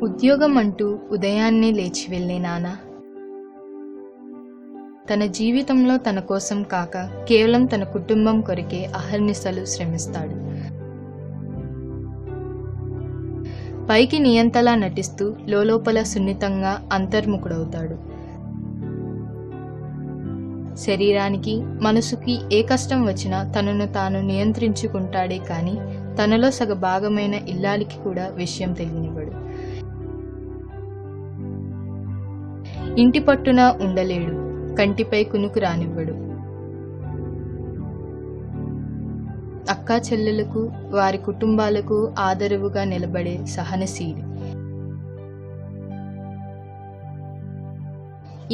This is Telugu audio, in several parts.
ఉద్యోగం అంటూ ఉదయాన్నే లేచి వెళ్ళే నాన్న తన జీవితంలో తన కోసం కాక కేవలం తన కుటుంబం కొరకే అహర్నిశలు శ్రమిస్తాడు. పైకి నియంతలా నటిస్తూ లోలోపల సున్నితంగా అంతర్ముఖుడవుతాడు. శరీరానికి మనసుకి ఏ కష్టం వచ్చినా తనను తాను నియంత్రించుకుంటాడే కానీ తనలో సగ భాగమైన ఇల్లాలికి కూడా విషయం తెలియనివ్వడు. ఇంటి పట్టున ఉండలేడు, కంటిపై కునుకు రానివ్వడు. అక్కా చెల్లెలకు వారి కుటుంబాలకు ఆదరువుగా నిలబడే సహనశీలి.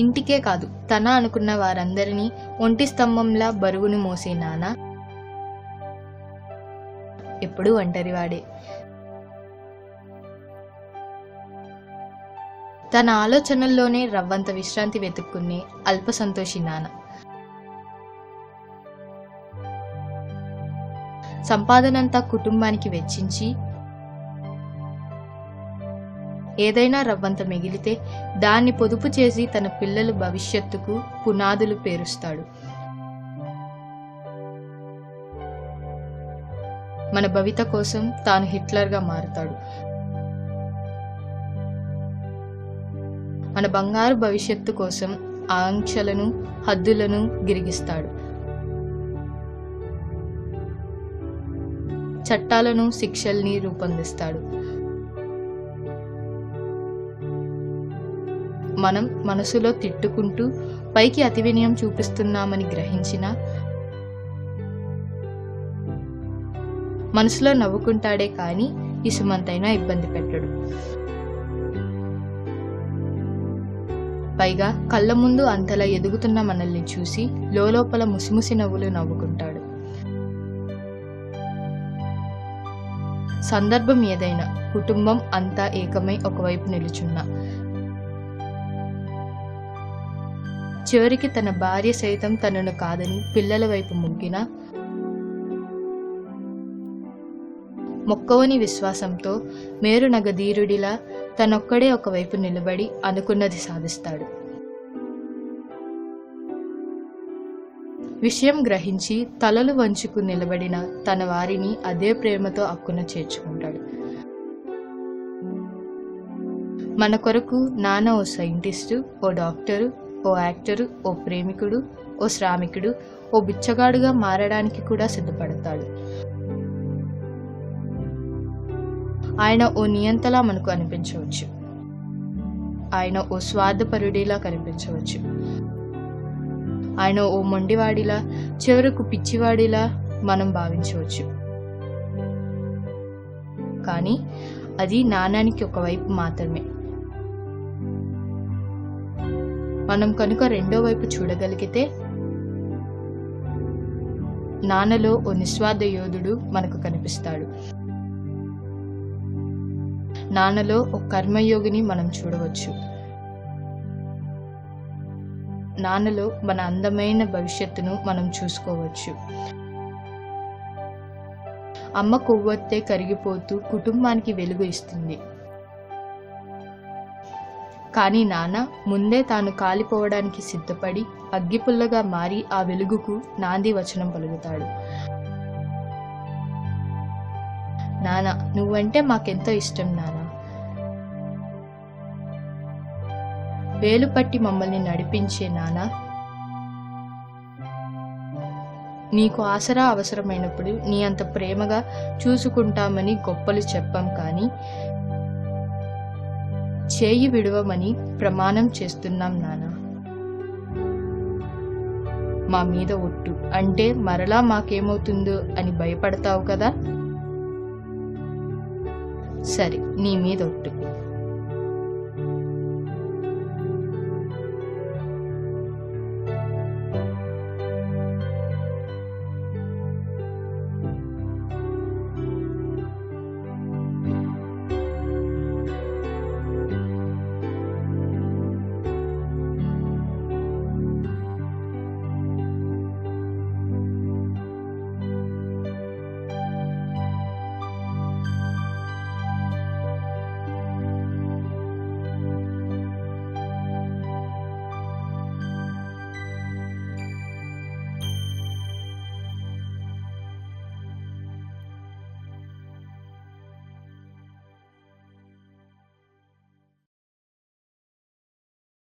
ఇంటికే కాదు తన అనుకున్న వారందరినీ ఒంటి స్తంభంలా బరువును మోసే నాన్న ఎప్పుడూ ఒంటరివాడే. తన ఆలోచనల్లోనే రవ్వంత విశ్రాంతి వెతుక్కునే అల్ప సంతోషి నాన్న. సంపాదనంతా కుటుంబానికి వెచ్చించి ఏదైనా రవ్వంత మిగిలితే దాన్ని పొదుపు చేసి తన పిల్లల భవిష్యత్తుకు పునాదులు పేరుస్తాడు. మన భవిత కోసం తాను హిట్లర్గా మారుతాడు. మన బంగారు భవిష్యత్తు కోసం ఆంక్షలను హద్దులను గిరిగిస్తాడు. చట్టాలను శిక్షల్ని రూపొందిస్తాడు. మనం మనసులో తిట్టుకుంటూ పైకి అతి వినయం చూపిస్తున్నామని గ్రహించినా మనసులో నవ్వుకుంటాడే కానీ ఇసుమంతైనా ఇబ్బంది పెట్టడు. పైగా కళ్ళ ముందు అంతలా ఎదుగుతున్న మనల్ని చూసి లోలోపల ముసిముసి నవ్వులు నవ్వుకుంటాడు. సందర్భం ఏదైనా కుటుంబం అంతా ఏకమై ఒకవైపు నిలుచున్నా చివరికి తన భార్య సైతం తనను కాదని పిల్లల వైపు ముగ్గినా మొక్కవని విశ్వాసంతో మేరునగధీరుడిలా తనొక్కడే ఒకవైపు నిలబడి అనుకున్నది సాధిస్తాడు. విషయం గ్రహించి తలలు వంచుకు నిలబడిన తన వారిని అదే ప్రేమతో అక్కున చేర్చుకుంటాడు. మన కొరకు నాన్న ఓ సైంటిస్టు, ఓ డాక్టరు, ఓ యాక్టరు, ఓ ప్రేమికుడు, ఓ శ్రామికుడు, ఓ బిచ్చగాడుగా మారడానికి కూడా సిద్ధపడతాడు. ఆయన ఓ నియంతలా మనకు అనిపించవచ్చు. ఆయన ఓ స్వార్థపరుడిలా కనిపించవచ్చు. ఆయన ఓ మొండివాడిలా చివరకు పిచ్చివాడిలా మనం భావించవచ్చు. కానీ అది నాణానికి ఒకవైపు మాత్రమే. మనం కనుక రెండో వైపు చూడగలిగితే నాన్నలో ఓ నిస్వార్థ యోధుడు మనకు కనిపిస్తాడు. నాన్నలో ఓ కర్మయోగిని మనం చూడవచ్చు. నాన్నలో మన అందమైన భవిష్యత్తును మనం చూసుకోవచ్చు. అమ్మ కొవ్వొత్తే కరిగిపోతూ కుటుంబానికి వెలుగు ఇస్తుంది. కానీ నాన్న ముందే తాను కాలిపోవడానికి సిద్ధపడి అగ్గిపుల్లగా మారి ఆ వెలుగుకు నాంది వచనం పలుకుతాడు. నాన్న, నువ్వంటే మాకెంతో ఇష్టం నాన్న. వేలు పట్టి మమ్మల్ని నడిపించే నాన్న, నీకు ఆసరా అవసరమైనప్పుడు నీ అంత ప్రేమగా చూసుకుంటామని గొప్పలు చెప్పం, కానీ చేయి విడవమని ప్రమాణం చేస్తున్నాం నాన్న. మా మీద ఒట్టు. అంటే మరలా మాకేమవుతుందో అని భయపడతావు కదా. సరే, నీ మీద ఒట్టు.